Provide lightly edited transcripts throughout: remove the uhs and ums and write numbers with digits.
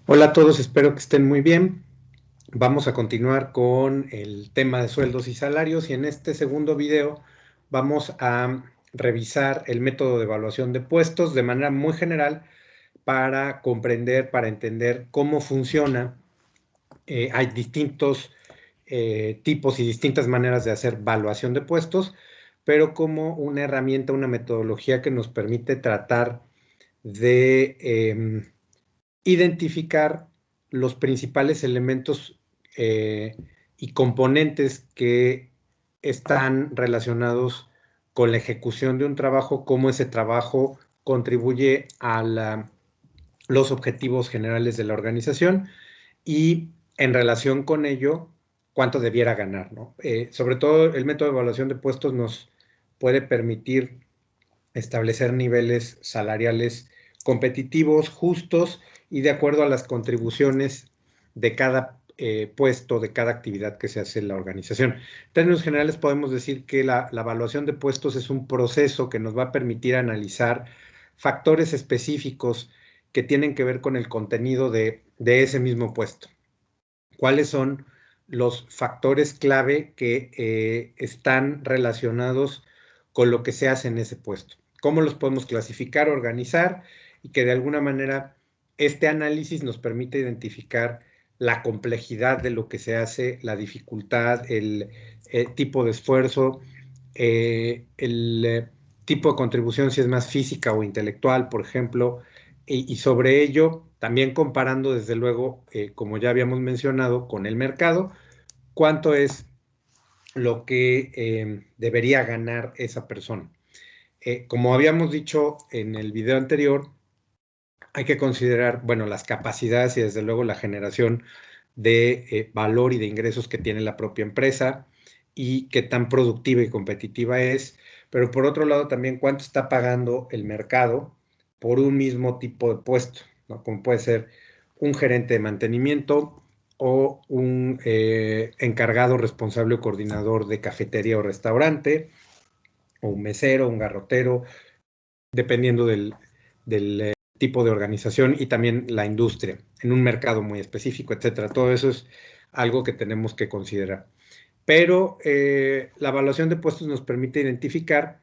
Hola a todos, espero que estén muy bien. Vamos a continuar con el tema de sueldos y salarios y en este segundo video vamos a revisar el método de evaluación de puestos de manera muy general para comprender, para entender cómo funciona. Hay distintos tipos y distintas maneras de hacer evaluación de puestos, pero como una herramienta, una metodología que nos permite tratar de identificar los principales elementos y componentes que están relacionados con la ejecución de un trabajo, cómo ese trabajo contribuye a los objetivos generales de la organización y en relación con ello, cuánto debiera ganar, ¿no? Sobre todo el método de evaluación de puestos nos puede permitir establecer niveles salariales competitivos, justos y de acuerdo a las contribuciones de cada puesto, de cada actividad que se hace en la organización. En términos generales, podemos decir que la evaluación de puestos es un proceso que nos va a permitir analizar factores específicos que tienen que ver con el contenido de ese mismo puesto. ¿Cuáles son los factores clave que están relacionados con lo que se hace en ese puesto? ¿Cómo los podemos clasificar, organizar y que de alguna manera este análisis nos permite identificar la complejidad de lo que se hace, la dificultad, el tipo de esfuerzo, el tipo de contribución, si es más física o intelectual, por ejemplo, y sobre ello, también comparando desde luego, como ya habíamos mencionado, con el mercado, cuánto es lo que debería ganar esa persona. Como habíamos dicho en el video anterior, hay que considerar, bueno, las capacidades y desde luego la generación de valor y de ingresos que tiene la propia empresa y qué tan productiva y competitiva es, pero por otro lado también cuánto está pagando el mercado por un mismo tipo de puesto, ¿no? Como puede ser un gerente de mantenimiento o un encargado responsable o coordinador de cafetería o restaurante, o un mesero, un garrotero, dependiendo del tipo de organización y también la industria, en un mercado muy específico, etcétera. Todo eso es algo que tenemos que considerar. Pero la evaluación de puestos nos permite identificar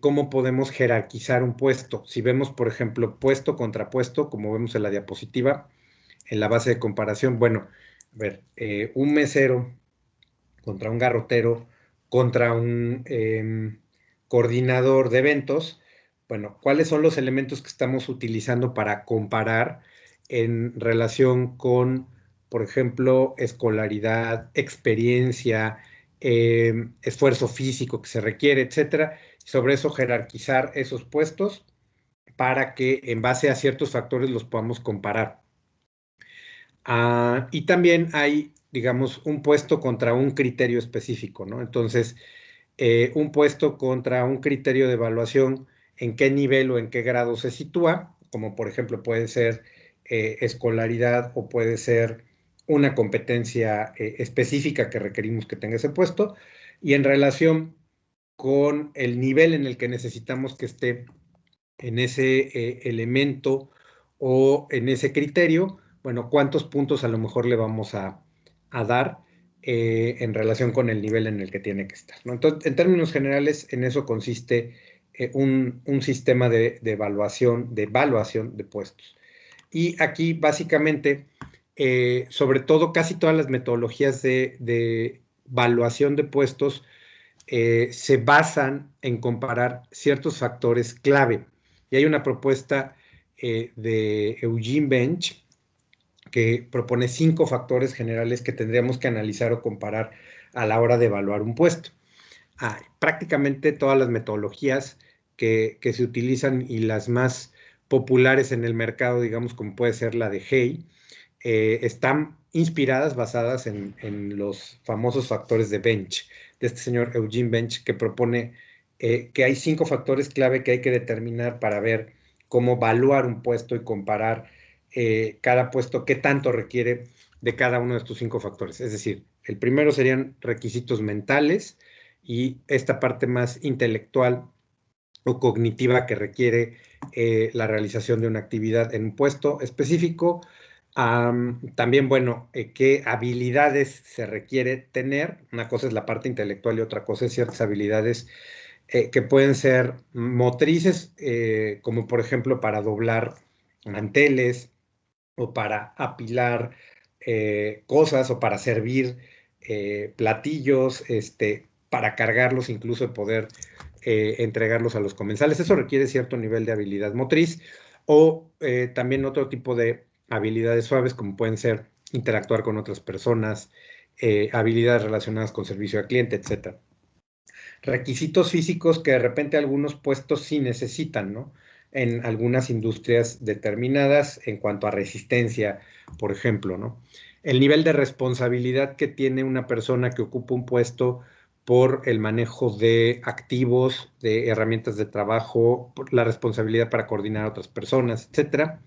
cómo podemos jerarquizar un puesto. Si vemos, por ejemplo, puesto contra puesto, como vemos en la diapositiva, en la base de comparación, bueno, a ver, un mesero contra un garrotero, contra un coordinador de eventos, bueno, ¿cuáles son los elementos que estamos utilizando para comparar en relación con, por ejemplo, escolaridad, experiencia, esfuerzo físico que se requiere, etcétera? Sobre eso jerarquizar esos puestos para que en base a ciertos factores los podamos comparar. Y también hay, digamos, un puesto contra un criterio específico, ¿no? Entonces, un puesto contra un criterio de evaluación, en qué nivel o en qué grado se sitúa, como por ejemplo puede ser escolaridad o puede ser una competencia específica que requerimos que tenga ese puesto, y en relación con el nivel en el que necesitamos que esté en ese elemento o en ese criterio, bueno, cuántos puntos a lo mejor le vamos a dar en relación con el nivel en el que tiene que estar, ¿no? Entonces, en términos generales, en eso consiste un sistema de evaluación de puestos. Y aquí, básicamente, sobre todo, casi todas las metodologías de evaluación de puestos se basan en comparar ciertos factores clave. Y hay una propuesta de Eugene Bench que propone 5 factores generales que tendríamos que analizar o comparar a la hora de evaluar un puesto. Prácticamente todas las metodologías que se utilizan y las más populares en el mercado, digamos, como puede ser la de Hay, están inspiradas, basadas en los famosos factores de Bench, de este señor Eugene Bench, que propone que hay 5 factores clave que hay que determinar para ver cómo evaluar un puesto y comparar cada puesto, qué tanto requiere de cada uno de estos 5 factores. Es decir, el primero serían requisitos mentales y esta parte más intelectual o cognitiva que requiere la realización de una actividad en un puesto específico. También, bueno, qué habilidades se requiere tener. Una cosa es la parte intelectual y otra cosa es ciertas habilidades que pueden ser motrices, como por ejemplo para doblar manteles o para apilar cosas o para servir platillos, para cargarlos, incluso poder entregarlos a los comensales. Eso requiere cierto nivel de habilidad motriz o también otro tipo de habilidades suaves como pueden ser interactuar con otras personas, habilidades relacionadas con servicio al cliente, etcétera. Requisitos físicos que de repente algunos puestos sí necesitan, ¿no? En algunas industrias determinadas en cuanto a resistencia, por ejemplo, ¿no? El nivel de responsabilidad que tiene una persona que ocupa un puesto por el manejo de activos, de herramientas de trabajo, por la responsabilidad para coordinar a otras personas, etcétera,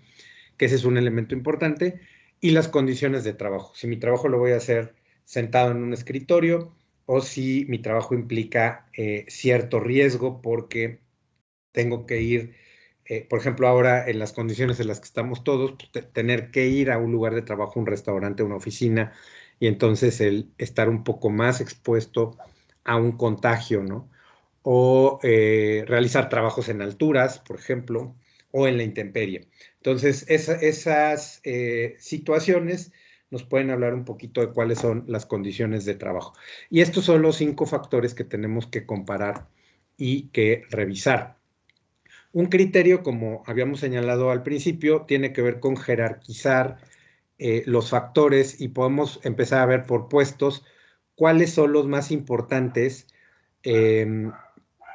que ese es un elemento importante, y las condiciones de trabajo. Si mi trabajo lo voy a hacer sentado en un escritorio o si mi trabajo implica cierto riesgo porque tengo que ir, por ejemplo, ahora en las condiciones en las que estamos todos, pues, tener que ir a un lugar de trabajo, un restaurante, una oficina, y entonces el estar un poco más expuesto a un contagio, ¿no? O realizar trabajos en alturas, por ejemplo, o en la intemperie. Entonces, esas situaciones nos pueden hablar un poquito de cuáles son las condiciones de trabajo. Y estos son los 5 factores que tenemos que comparar y que revisar. Un criterio, como habíamos señalado al principio, tiene que ver con jerarquizar los factores y podemos empezar a ver por puestos cuáles son los más importantes,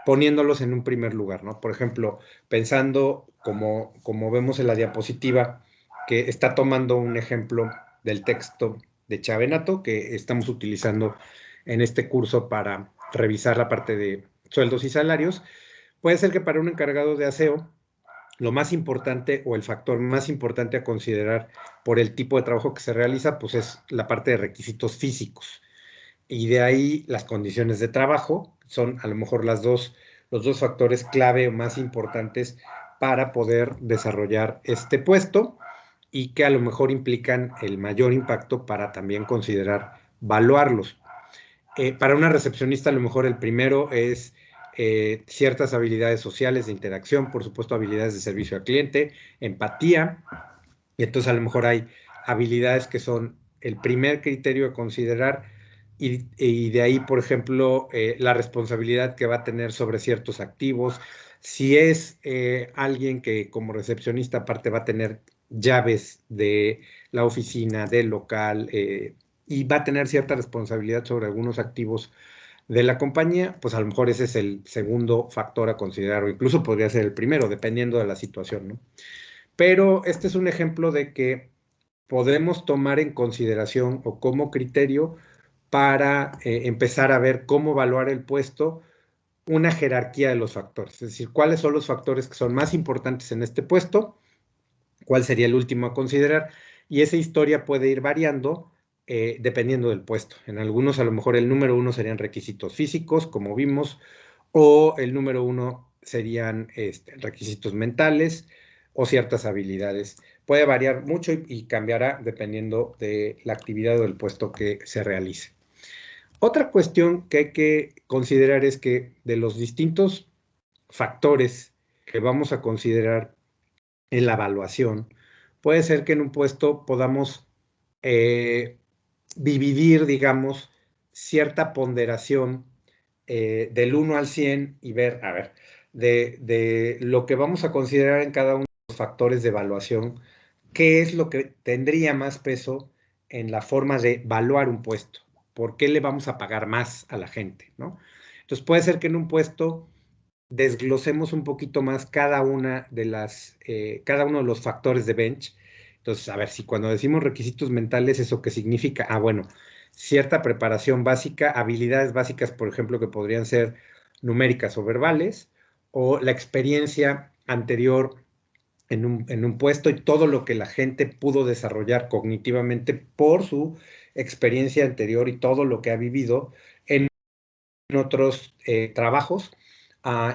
poniéndolos en un primer lugar, ¿no? Por ejemplo, pensando como vemos en la diapositiva, que está tomando un ejemplo del texto de Chavenato que estamos utilizando en este curso para revisar la parte de sueldos y salarios. Puede ser que para un encargado de aseo, lo más importante o el factor más importante a considerar por el tipo de trabajo que se realiza, pues es la parte de requisitos físicos. Y de ahí las condiciones de trabajo son a lo mejor los dos factores clave o más importantes para poder desarrollar este puesto y que a lo mejor implican el mayor impacto para también considerar valuarlos. Para una recepcionista a lo mejor el primero es ciertas habilidades sociales de interacción, por supuesto habilidades de servicio al cliente, empatía, y entonces a lo mejor hay habilidades que son el primer criterio a considerar y de ahí, por ejemplo, la responsabilidad que va a tener sobre ciertos activos. Si es alguien que como recepcionista aparte va a tener llaves de la oficina, del local, y va a tener cierta responsabilidad sobre algunos activos de la compañía, pues a lo mejor ese es el segundo factor a considerar, o incluso podría ser el primero, dependiendo de la situación, ¿no? Pero este es un ejemplo de que podemos tomar en consideración o como criterio para empezar a ver cómo evaluar el puesto, una jerarquía de los factores, es decir, cuáles son los factores que son más importantes en este puesto, cuál sería el último a considerar, y esa historia puede ir variando dependiendo del puesto. En algunos a lo mejor el número 1 serían requisitos físicos, como vimos, o el número 1 serían requisitos mentales o ciertas habilidades. Puede variar mucho y cambiará dependiendo de la actividad o del puesto que se realice. Otra cuestión que hay que considerar es que de los distintos factores que vamos a considerar en la evaluación, puede ser que en un puesto podamos eh, dividir, digamos, cierta ponderación del 1 al 100 y ver, a ver, de lo que vamos a considerar en cada uno de los factores de evaluación, qué es lo que tendría más peso en la forma de evaluar un puesto, por qué le vamos a pagar más a la gente, ¿no? Entonces puede ser que en un puesto desglosemos un poquito más cada uno de los factores de bench. Entonces, a ver, si cuando decimos requisitos mentales, ¿eso qué significa? Ah, bueno, cierta preparación básica, habilidades básicas, por ejemplo, que podrían ser numéricas o verbales, o la experiencia anterior en un puesto y todo lo que la gente pudo desarrollar cognitivamente por su experiencia anterior y todo lo que ha vivido en otros trabajos,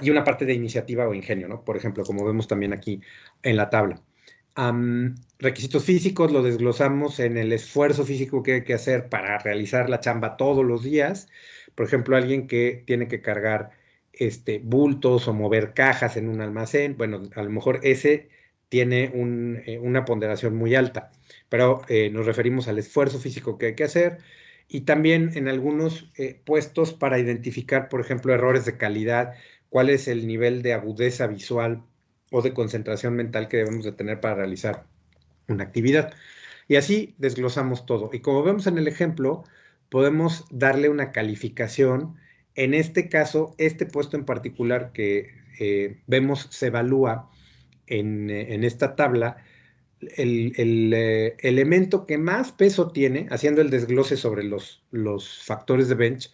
y una parte de iniciativa o ingenio, ¿no? Por ejemplo, como vemos también aquí en la tabla. Requisitos físicos lo desglosamos en el esfuerzo físico que hay que hacer para realizar la chamba todos los días. Por ejemplo, alguien que tiene que cargar bultos o mover cajas en un almacén, bueno, a lo mejor ese tiene una ponderación muy alta, pero nos referimos al esfuerzo físico que hay que hacer y también en algunos puestos para identificar, por ejemplo, errores de calidad, cuál es el nivel de agudeza visual o de concentración mental que debemos de tener para realizar una actividad. Y así desglosamos todo. Y como vemos en el ejemplo, podemos darle una calificación. En este caso, este puesto en particular que vemos se evalúa en esta tabla, el elemento que más peso tiene, haciendo el desglose sobre los factores de bench,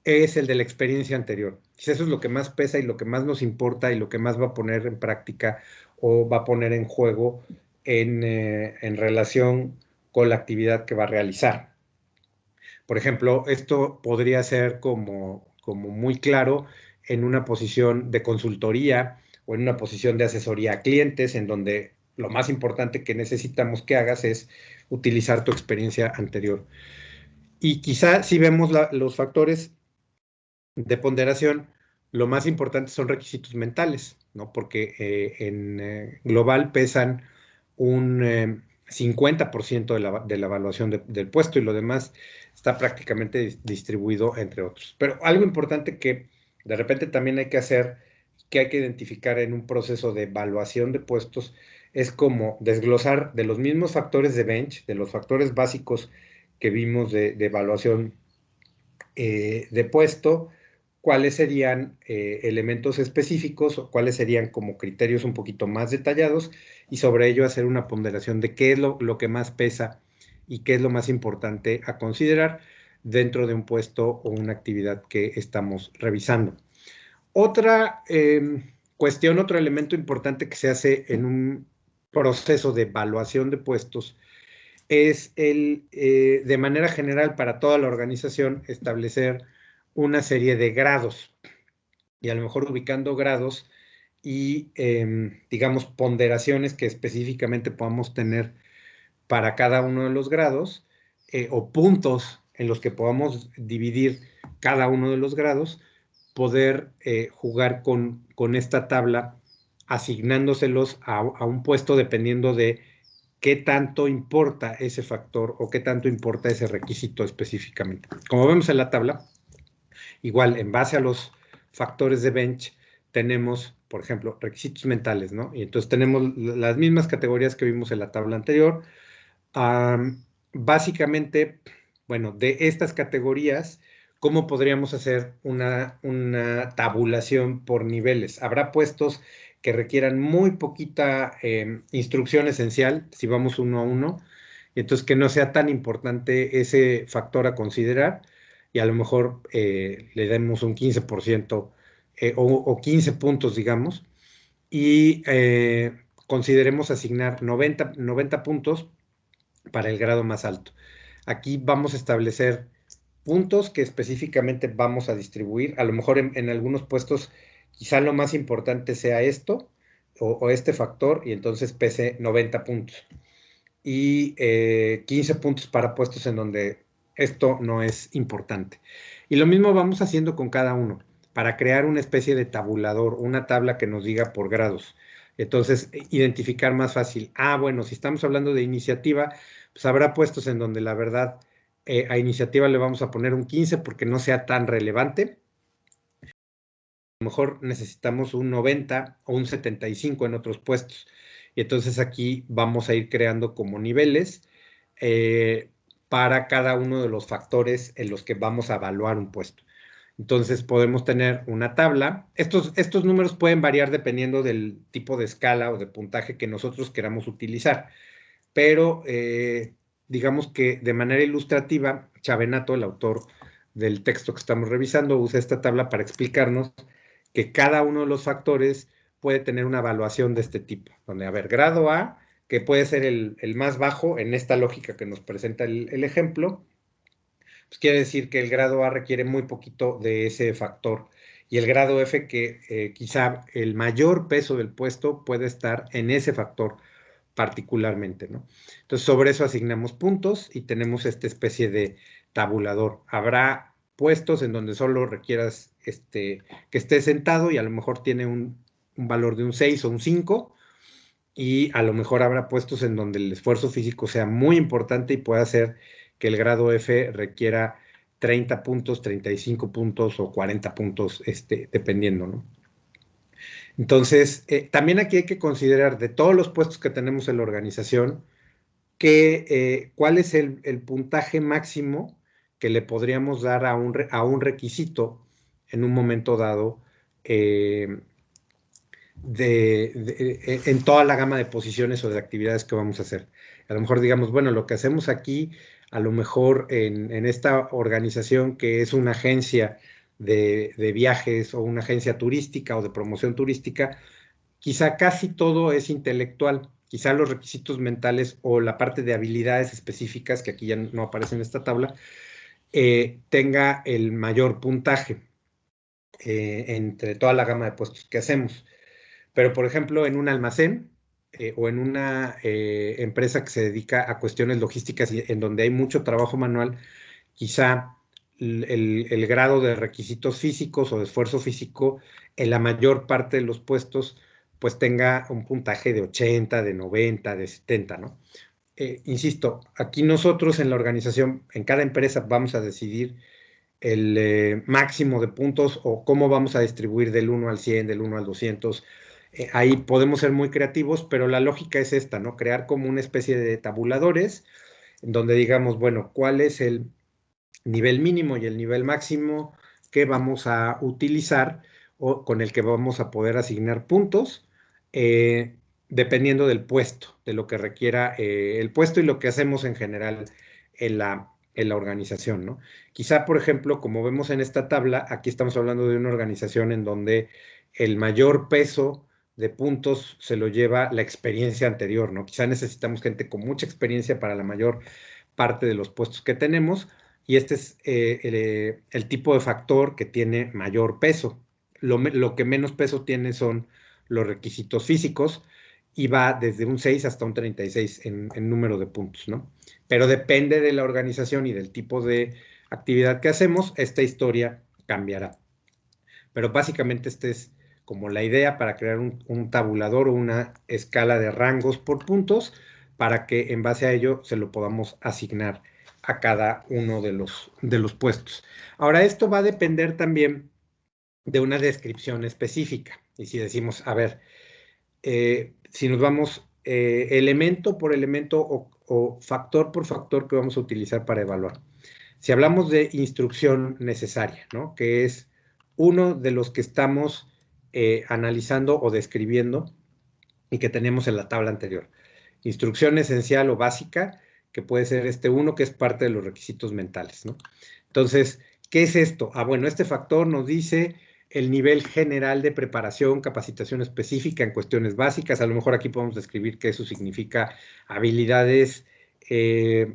es el de la experiencia anterior. Eso es lo que más pesa y lo que más nos importa y lo que más va a poner en práctica o va a poner en juego en relación con la actividad que va a realizar. Por ejemplo, esto podría ser como muy claro en una posición de consultoría o en una posición de asesoría a clientes, en donde lo más importante que necesitamos que hagas es utilizar tu experiencia anterior. Y quizá si vemos los factores de ponderación, lo más importante son requisitos mentales, ¿no? Porque en global pesan un 50% de la evaluación del puesto y lo demás está prácticamente distribuido entre otros. Pero algo importante que de repente también hay que hacer, que hay que identificar en un proceso de evaluación de puestos, es como desglosar de los mismos factores de bench, de los factores básicos que vimos de evaluación de puesto, cuáles serían elementos específicos o cuáles serían como criterios un poquito más detallados y sobre ello hacer una ponderación de qué es lo que más pesa y qué es lo más importante a considerar dentro de un puesto o una actividad que estamos revisando. Otra cuestión, otro elemento importante que se hace en un proceso de evaluación de puestos es de manera general para toda la organización, establecer una serie de grados y a lo mejor ubicando grados y, digamos, ponderaciones que específicamente podamos tener para cada uno de los grados o puntos en los que podamos dividir cada uno de los grados, poder jugar con esta tabla asignándoselos a un puesto dependiendo de qué tanto importa ese factor o qué tanto importa ese requisito específicamente. Como vemos en la tabla, igual en base a los factores de bench tenemos, por ejemplo, requisitos mentales, ¿no? Y entonces tenemos las mismas categorías que vimos en la tabla anterior. Básicamente, bueno, de estas categorías, ¿cómo podríamos hacer una tabulación por niveles? Habrá puestos que requieran muy poquita instrucción esencial, si vamos uno a uno, y entonces que no sea tan importante ese factor a considerar, y a lo mejor le demos un 15% o 15 puntos, digamos, y consideremos asignar 90 puntos para el grado más alto. Aquí vamos a establecer puntos que específicamente vamos a distribuir. A lo mejor en algunos puestos quizá lo más importante sea esto o este factor y entonces pese 90 puntos. Y 15 puntos para puestos en donde esto no es importante. Y lo mismo vamos haciendo con cada uno para crear una especie de tabulador, una tabla que nos diga por grados. Entonces, identificar más fácil. Bueno, si estamos hablando de iniciativa, pues habrá puestos en donde la verdad a iniciativa le vamos a poner un 15 porque no sea tan relevante. A lo mejor necesitamos un 90 o un 75 en otros puestos. Y entonces aquí vamos a ir creando como niveles para cada uno de los factores en los que vamos a evaluar un puesto. Entonces podemos tener una tabla. Estos números pueden variar dependiendo del tipo de escala o de puntaje que nosotros queramos utilizar. Pero digamos que de manera ilustrativa, Chavenato, el autor del texto que estamos revisando, usa esta tabla para explicarnos que cada uno de los factores puede tener una evaluación de este tipo, donde, a ver, grado A, que puede ser el más bajo en esta lógica que nos presenta el ejemplo, pues quiere decir que el grado A requiere muy poquito de ese factor. Y el grado F, que quizá el mayor peso del puesto puede estar en ese factor particularmente, ¿no? Entonces, sobre eso asignamos puntos y tenemos esta especie de tabulador. Habrá puestos en donde solo requieras que estés sentado y a lo mejor tiene un valor de un 6 o un 5, y a lo mejor habrá puestos en donde el esfuerzo físico sea muy importante y pueda hacer que el grado F requiera 30 puntos, 35 puntos o 40 puntos, dependiendo, ¿no? Entonces, también aquí hay que considerar de todos los puestos que tenemos en la organización, cuál es el puntaje máximo que le podríamos dar a un requisito en un momento dado, en toda la gama de posiciones o de actividades que vamos a hacer. A lo mejor digamos, bueno, lo que hacemos aquí, a lo mejor en esta organización que es una agencia de viajes o una agencia turística o de promoción turística, quizá casi todo es intelectual. Quizá los requisitos mentales o la parte de habilidades específicas, que aquí ya no aparece en esta tabla, tenga el mayor puntaje entre toda la gama de puestos que hacemos. Pero, por ejemplo, en un almacén o en una empresa que se dedica a cuestiones logísticas y en donde hay mucho trabajo manual, quizá el grado de requisitos físicos o de esfuerzo físico en la mayor parte de los puestos pues tenga un puntaje de 80, de 90, de 70, ¿no? Insisto, aquí nosotros en la organización, en cada empresa vamos a decidir el máximo de puntos o cómo vamos a distribuir del 1 al 100, del 1 al 200. Ahí podemos ser muy creativos, pero la lógica es esta, ¿no? Crear como una especie de tabuladores en donde digamos, bueno, ¿cuál es el nivel mínimo y el nivel máximo que vamos a utilizar o con el que vamos a poder asignar puntos, dependiendo del puesto, de lo que requiera el puesto y lo que hacemos en general en la organización, ¿no? Quizá, por ejemplo, como vemos en esta tabla, aquí estamos hablando de una organización en donde el mayor peso de puntos se lo lleva la experiencia anterior, ¿no? Quizá necesitamos gente con mucha experiencia para la mayor parte de los puestos que tenemos, y este es el tipo de factor que tiene mayor peso. Lo que menos peso tiene son los requisitos físicos y va desde un 6 hasta un 36 en número de puntos, ¿no? Pero depende de la organización y del tipo de actividad que hacemos, esta historia cambiará. Pero básicamente esta es como la idea para crear un tabulador o una escala de rangos por puntos para que en base a ello se lo podamos asignar a cada uno de los puestos. Ahora, esto va a depender también de una descripción específica. Y si decimos, a ver, si nos vamos elemento por elemento o factor por factor que vamos a utilizar para evaluar. Si hablamos de instrucción necesaria, ¿no? Que es uno de los que estamos analizando o describiendo y que tenemos en la tabla anterior. Instrucción esencial o básica, que puede ser uno que es parte de los requisitos mentales, ¿no? Entonces, ¿qué es esto? Bueno, este factor nos dice el nivel general de preparación, capacitación específica en cuestiones básicas. A lo mejor aquí podemos describir que eso significa habilidades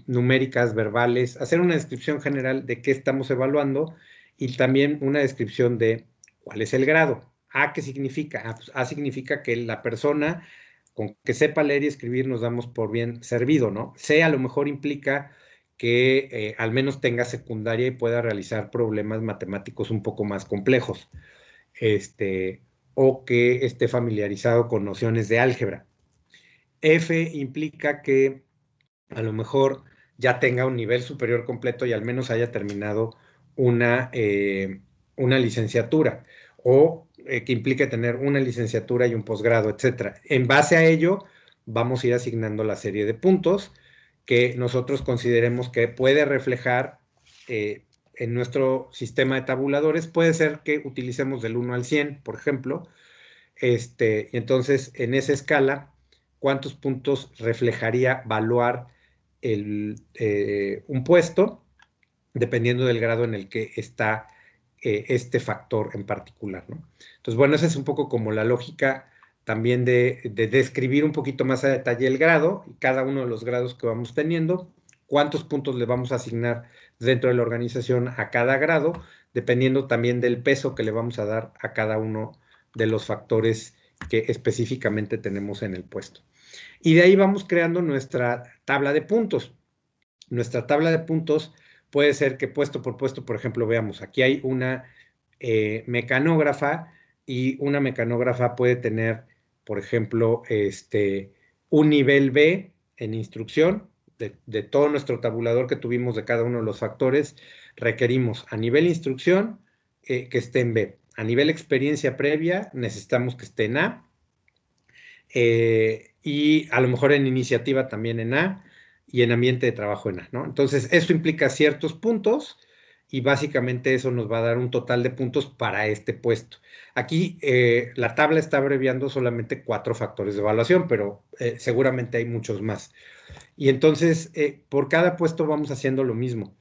numéricas, verbales, hacer una descripción general de qué estamos evaluando y también una descripción de cuál es el grado. ¿Qué significa? Pues, significa que la persona con que sepa leer y escribir nos damos por bien servido, ¿no? C a lo mejor implica que al menos tenga secundaria y pueda realizar problemas matemáticos un poco más complejos, o que esté familiarizado con nociones de álgebra. F implica que a lo mejor ya tenga un nivel superior completo y al menos haya terminado una licenciatura, o que implique tener una licenciatura y un posgrado, etcétera. En base a ello, vamos a ir asignando la serie de puntos que nosotros consideremos que puede reflejar en nuestro sistema de tabuladores. Puede ser que utilicemos del 1 al 100, por ejemplo, y entonces en esa escala, ¿cuántos puntos reflejaría evaluar un puesto, dependiendo del grado en el que está este factor en particular, ¿no? Entonces, bueno, esa es un poco como la lógica también de describir un poquito más a detalle el grado y cada uno de los grados que vamos teniendo, cuántos puntos le vamos a asignar dentro de la organización a cada grado, dependiendo también del peso que le vamos a dar a cada uno de los factores que específicamente tenemos en el puesto. Y de ahí vamos creando nuestra tabla de puntos. Nuestra tabla de puntos puede ser que puesto por puesto, por ejemplo, veamos, aquí hay una mecanógrafa y una mecanógrafa puede tener, por ejemplo, un nivel B en instrucción de todo nuestro tabulador que tuvimos de cada uno de los factores. Requerimos a nivel instrucción que esté en B. A nivel experiencia previa necesitamos que esté en A. Y a lo mejor en iniciativa también en A y en ambiente de trabajo en A, ¿no? Entonces, eso implica ciertos puntos y básicamente eso nos va a dar un total de puntos para este puesto. Aquí la tabla está abreviando solamente 4 factores de evaluación, pero seguramente hay muchos más. Y entonces, por cada puesto vamos haciendo lo mismo.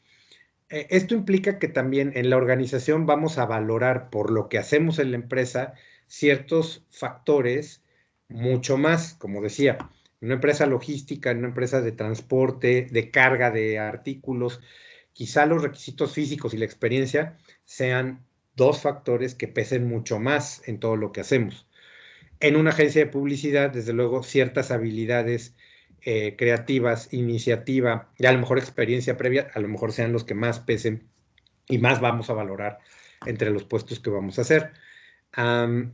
Esto implica que también en la organización vamos a valorar por lo que hacemos en la empresa ciertos factores mucho más, como decía, en una empresa logística, en una empresa de transporte, de carga de artículos, quizá los requisitos físicos y la experiencia sean 2 factores que pesen mucho más en todo lo que hacemos. En una agencia de publicidad, desde luego, ciertas habilidades creativas, iniciativa y a lo mejor experiencia previa, a lo mejor sean los que más pesen y más vamos a valorar entre los puestos que vamos a hacer.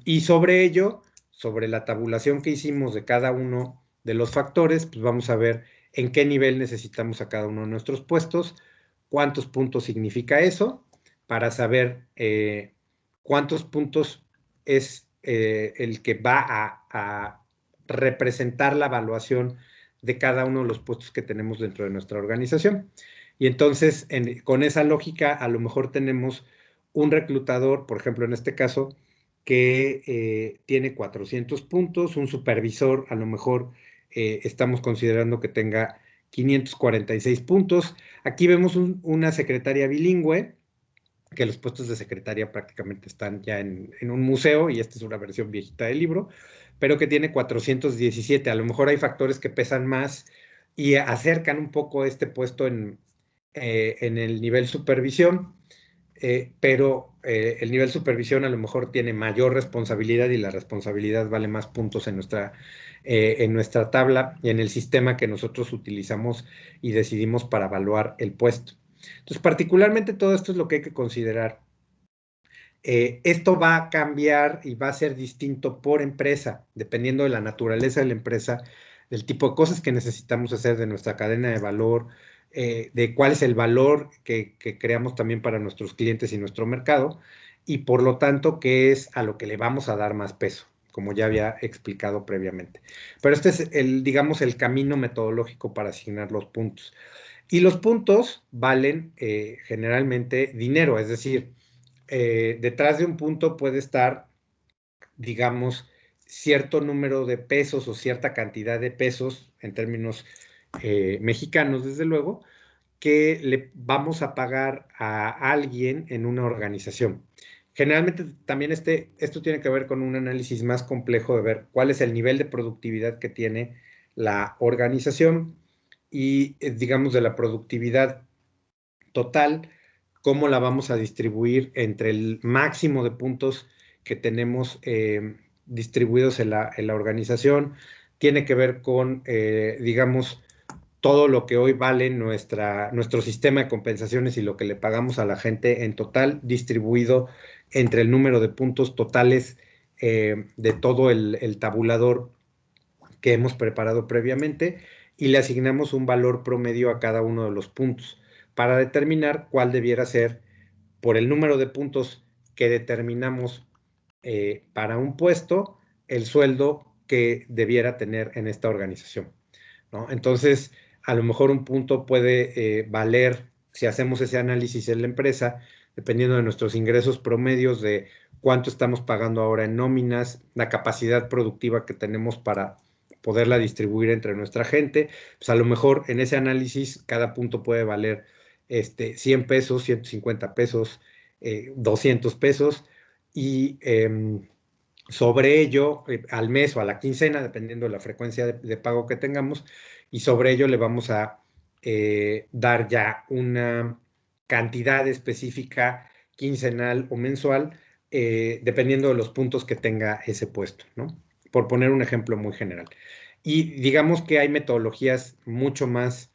Y sobre ello, sobre la tabulación que hicimos de cada uno de los factores, pues vamos a ver en qué nivel necesitamos a cada uno de nuestros puestos, cuántos puntos significa eso, para saber cuántos puntos es el que va a representar la evaluación de cada uno de los puestos que tenemos dentro de nuestra organización. Y entonces, con esa lógica, a lo mejor tenemos un reclutador, por ejemplo, en este caso, que tiene 400 puntos, un supervisor, a lo mejor estamos considerando que tenga 546 puntos. Aquí vemos una secretaria bilingüe, que los puestos de secretaria prácticamente están ya en un museo, y esta es una versión viejita del libro, pero que tiene 417. A lo mejor hay factores que pesan más y acercan un poco este puesto en el nivel supervisión, pero el nivel supervisión a lo mejor tiene mayor responsabilidad y la responsabilidad vale más puntos en nuestra tabla y en el sistema que nosotros utilizamos y decidimos para evaluar el puesto. Entonces, particularmente todo esto es lo que hay que considerar. Esto va a cambiar y va a ser distinto por empresa, dependiendo de la naturaleza de la empresa, del tipo de cosas que necesitamos hacer, de nuestra cadena de valor, de cuál es el valor que creamos también para nuestros clientes y nuestro mercado, y por lo tanto, qué es a lo que le vamos a dar más peso, como ya había explicado previamente. Pero este es digamos, el camino metodológico para asignar los puntos. Y los puntos valen generalmente dinero, es decir, detrás de un punto puede estar, digamos, cierto número de pesos o cierta cantidad de pesos en términos mexicanos, desde luego, que le vamos a pagar a alguien en una organización. Generalmente también esto tiene que ver con un análisis más complejo de ver cuál es el nivel de productividad que tiene la organización y, digamos, de la productividad total, cómo la vamos a distribuir entre el máximo de puntos que tenemos distribuidos en la organización. Tiene que ver con, digamos, todo lo que hoy vale nuestro sistema de compensaciones y lo que le pagamos a la gente en total, distribuido entre el número de puntos totales de todo el tabulador que hemos preparado previamente, y le asignamos un valor promedio a cada uno de los puntos para determinar cuál debiera ser, por el número de puntos que determinamos para un puesto, el sueldo que debiera tener en esta organización, ¿no? Entonces, a lo mejor un punto puede valer, si hacemos ese análisis en la empresa, dependiendo de nuestros ingresos promedios, de cuánto estamos pagando ahora en nóminas, la capacidad productiva que tenemos para poderla distribuir entre nuestra gente, pues a lo mejor en ese análisis cada punto puede valer 100 pesos, 150 pesos, 200 pesos, y sobre ello, al mes o a la quincena, dependiendo de la frecuencia de pago que tengamos, y sobre ello le vamos a dar ya una cantidad específica quincenal o mensual, dependiendo de los puntos que tenga ese puesto, ¿no? Por poner un ejemplo muy general. Y digamos que hay metodologías mucho más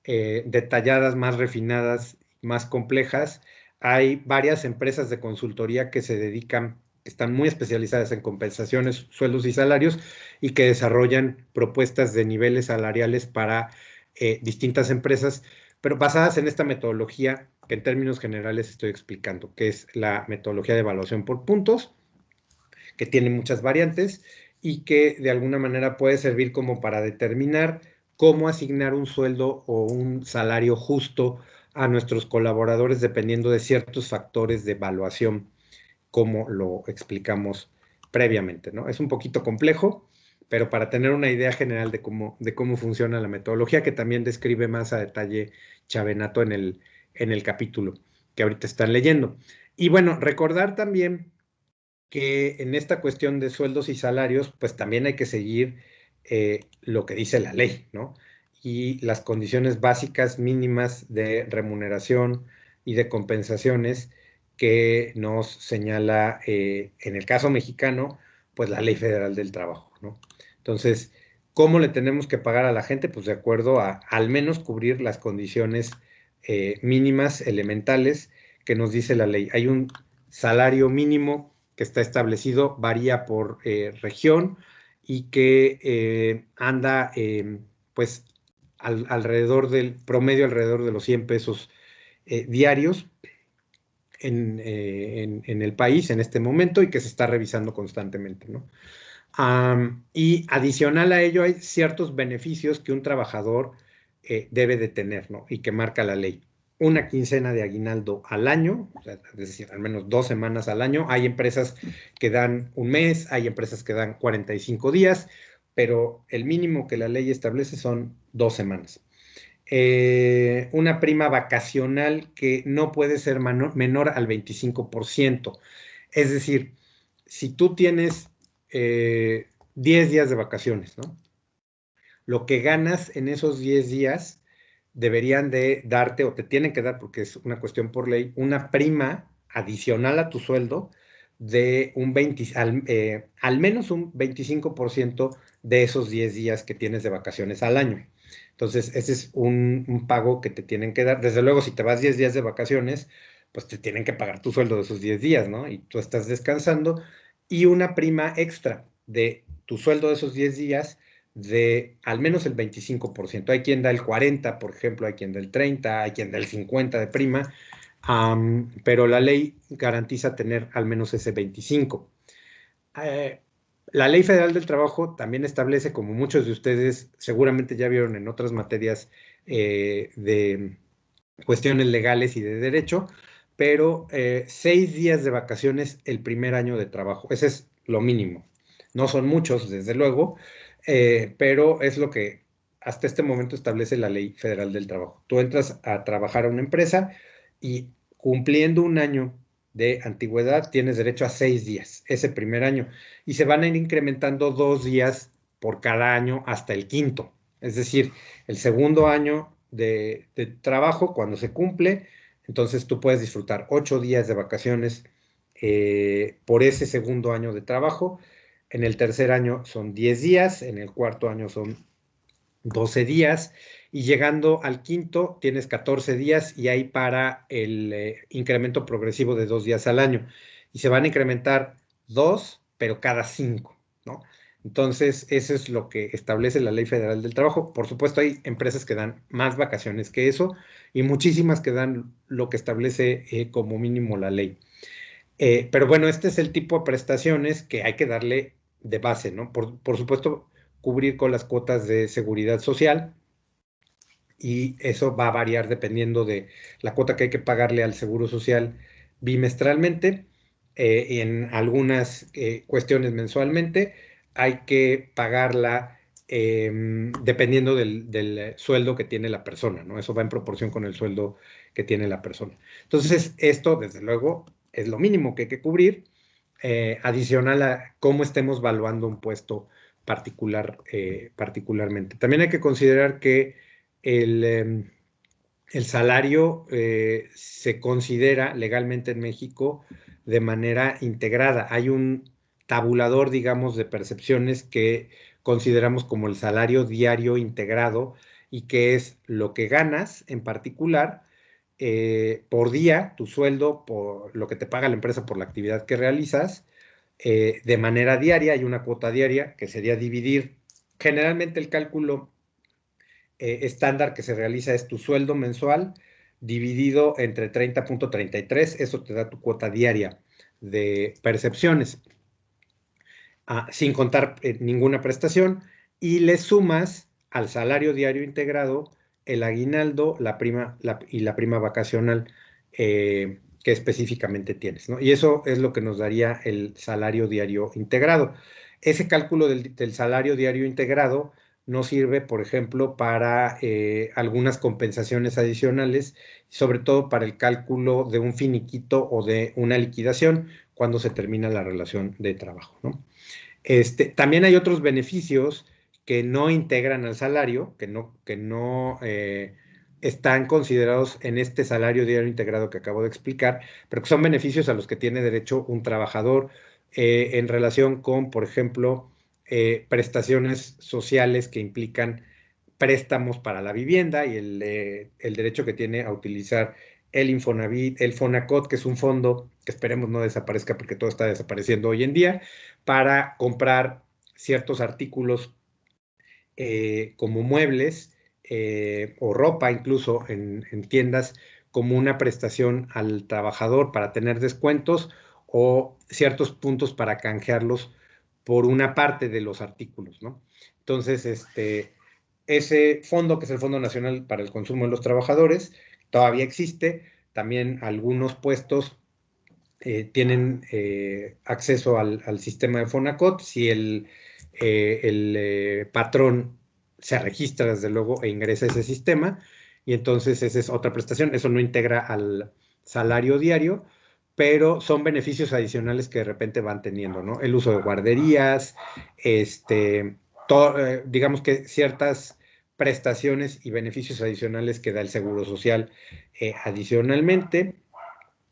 detalladas, más refinadas, más complejas. Hay varias empresas de consultoría que se dedican, están muy especializadas en compensaciones, sueldos y salarios y que desarrollan propuestas de niveles salariales para distintas empresas, pero basadas en esta metodología que en términos generales estoy explicando, que es la metodología de evaluación por puntos, que tiene muchas variantes y que de alguna manera puede servir como para determinar cómo asignar un sueldo o un salario justo a nuestros colaboradores dependiendo de ciertos factores de evaluación, como lo explicamos previamente, ¿no? Es un poquito complejo, pero para tener una idea general de cómo funciona la metodología, que también describe más a detalle Chavenato en el capítulo que ahorita están leyendo. Y bueno, recordar también que en esta cuestión de sueldos y salarios, pues también hay que seguir lo que dice la ley, ¿no? Y las condiciones básicas mínimas de remuneración y de compensaciones que nos señala, en el caso mexicano, pues la Ley Federal del Trabajo, ¿no? Entonces, ¿cómo le tenemos que pagar a la gente? Pues de acuerdo a al menos cubrir las condiciones mínimas, elementales, que nos dice la ley. Hay un salario mínimo que está establecido, varía por región y que anda pues alrededor del promedio, alrededor de los 100 pesos diarios en el país en este momento y que se está revisando constantemente, ¿no? Y adicional a ello hay ciertos beneficios que un trabajador debe de tener, ¿no? Y que marca la ley. Una quincena de aguinaldo al año, o sea, es decir, al menos 2 semanas al año. Hay empresas que dan un mes, hay empresas que dan 45 días, pero el mínimo que la ley establece son 2 semanas. Una prima vacacional que no puede ser menor al 25%. Es decir, si tú tienes 10 días de vacaciones, ¿no? Lo que ganas en esos 10 días deberían de darte o te tienen que dar, porque es una cuestión por ley, una prima adicional a tu sueldo de un 20, al menos un 25% de esos 10 días que tienes de vacaciones al año. Entonces, ese es un pago que te tienen que dar. Desde luego, si te vas 10 días de vacaciones, pues te tienen que pagar tu sueldo de esos 10 días, ¿no? Y tú estás descansando. Y una prima extra de tu sueldo de esos 10 días de al menos el 25%. Hay quien da el 40%, por ejemplo, hay quien da el 30%, hay quien da el 50% de prima, pero la ley garantiza tener al menos ese 25%. Eh, la Ley Federal del Trabajo también establece, como muchos de ustedes seguramente ya vieron en otras materias de cuestiones legales y de derecho, pero 6 días de vacaciones el primer año de trabajo. Ese es lo mínimo. No son muchos, desde luego, pero es lo que hasta este momento establece la Ley Federal del Trabajo. Tú entras a trabajar a una empresa y cumpliendo un año de antigüedad tienes derecho a 6 días ese primer año y se van a ir incrementando 2 días por cada año hasta el quinto. Es decir, el segundo año de trabajo, cuando se cumple, entonces tú puedes disfrutar 8 días de vacaciones por ese segundo año de trabajo. En el tercer año son 10 días, en el cuarto año son 12 días y llegando al quinto tienes 14 días y hay para el incremento progresivo de 2 días al año. Y se van a incrementar dos, pero cada 5, ¿no? Entonces, eso es lo que establece la Ley Federal del Trabajo. Por supuesto, hay empresas que dan más vacaciones que eso y muchísimas que dan lo que establece como mínimo la ley. Pero bueno, este es el tipo de prestaciones que hay que darle de base, ¿no? Por supuesto, cubrir con las cuotas de seguridad social y eso va a variar dependiendo de la cuota que hay que pagarle al Seguro Social bimestralmente y en algunas cuestiones mensualmente. Hay que pagarla dependiendo del sueldo que tiene la persona, ¿no? Eso va en proporción con el sueldo que tiene la persona. Entonces, esto, desde luego, es lo mínimo que hay que cubrir, adicional a cómo estemos valuando un puesto particularmente. También hay que considerar que el, el salario se considera legalmente en México de manera integrada. Hay un tabulador, digamos, de percepciones que consideramos como el salario diario integrado y que es lo que ganas en particular por día, tu sueldo, por lo que te paga la empresa por la actividad que realizas, de manera diaria. Hay una cuota diaria que sería dividir, generalmente el cálculo estándar que se realiza es tu sueldo mensual dividido entre 30.33, eso te da tu cuota diaria de percepciones, sin contar ninguna prestación, y le sumas al salario diario integrado el aguinaldo, la prima y la prima vacacional que específicamente tienes, ¿no? Y eso es lo que nos daría el salario diario integrado. Ese cálculo del salario diario integrado nos sirve, por ejemplo, para algunas compensaciones adicionales, sobre todo para el cálculo de un finiquito o de una liquidación cuando se termina la relación de trabajo, ¿no? También hay otros beneficios que no integran al salario, que no están considerados en este salario diario integrado que acabo de explicar, pero que son beneficios a los que tiene derecho un trabajador en relación con, por ejemplo, prestaciones sociales que implican préstamos para la vivienda y el derecho que tiene a utilizar el Infonavit, el Fonacot, que es un fondo que esperemos no desaparezca porque todo está desapareciendo hoy en día, para comprar ciertos artículos como muebles o ropa incluso en tiendas como una prestación al trabajador para tener descuentos o ciertos puntos para canjearlos por una parte de los artículos, ¿no? Entonces, ese fondo, que es el Fondo Nacional para el Consumo de los Trabajadores, todavía existe. También algunos puestos tienen acceso al sistema de Fonacot. Si el patrón se registra, desde luego, e ingresa a ese sistema, y entonces esa es otra prestación. Eso no integra al salario diario, pero son beneficios adicionales que de repente van teniendo, ¿no? El uso de guarderías, digamos que ciertas prestaciones y beneficios adicionales que da el Seguro Social adicionalmente,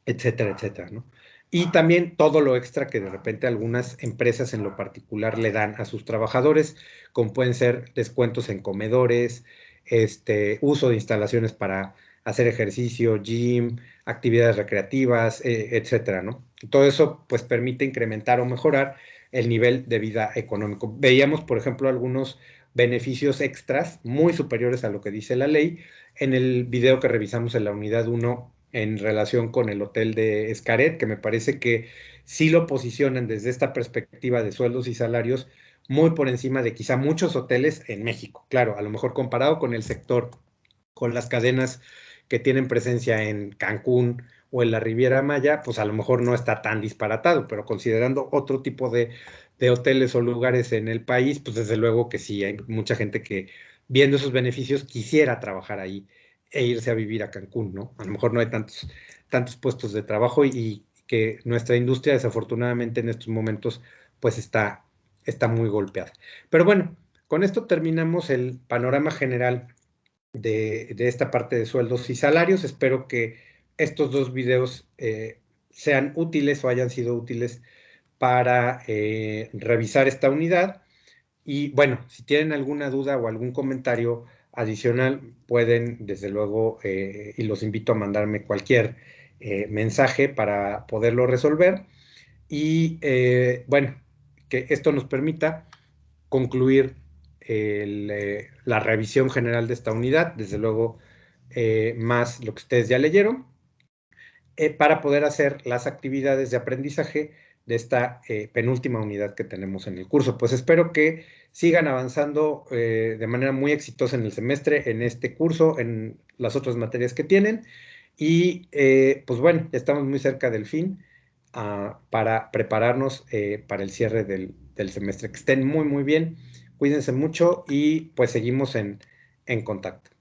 etcétera, etcétera, ¿no? Y también todo lo extra que de repente algunas empresas en lo particular le dan a sus trabajadores, como pueden ser descuentos en comedores, uso de instalaciones para hacer ejercicio, gym, actividades recreativas, etcétera, ¿no? Todo eso pues permite incrementar o mejorar el nivel de vida económico. Veíamos, por ejemplo, algunos beneficios extras muy superiores a lo que dice la ley en el video que revisamos en la unidad 1 en relación con el hotel de Xcaret, que me parece que sí lo posicionan desde esta perspectiva de sueldos y salarios muy por encima de quizá muchos hoteles en México. Claro, a lo mejor comparado con el sector, con las cadenas que tienen presencia en Cancún o en la Riviera Maya, pues a lo mejor no está tan disparatado, pero considerando otro tipo de hoteles o lugares en el país, pues desde luego que sí, hay mucha gente que viendo esos beneficios quisiera trabajar ahí e irse a vivir a Cancún, ¿no? A lo mejor no hay tantos puestos de trabajo y que nuestra industria desafortunadamente en estos momentos pues está muy golpeada. Pero bueno, con esto terminamos el panorama general de esta parte de sueldos y salarios. Espero que estos dos videos sean útiles o hayan sido útiles para revisar esta unidad. Y bueno, si tienen alguna duda o algún comentario adicional, pueden, desde luego, y los invito a mandarme cualquier mensaje para poderlo resolver. Y bueno, que esto nos permita concluir la revisión general de esta unidad, desde luego, más lo que ustedes ya leyeron, para poder hacer las actividades de aprendizaje de esta penúltima unidad que tenemos en el curso. Pues espero que sigan avanzando de manera muy exitosa en el semestre, en este curso, en las otras materias que tienen. Y pues bueno, ya estamos muy cerca del fin para prepararnos para el cierre del semestre. Que estén muy, muy bien. Cuídense mucho y pues seguimos en contacto.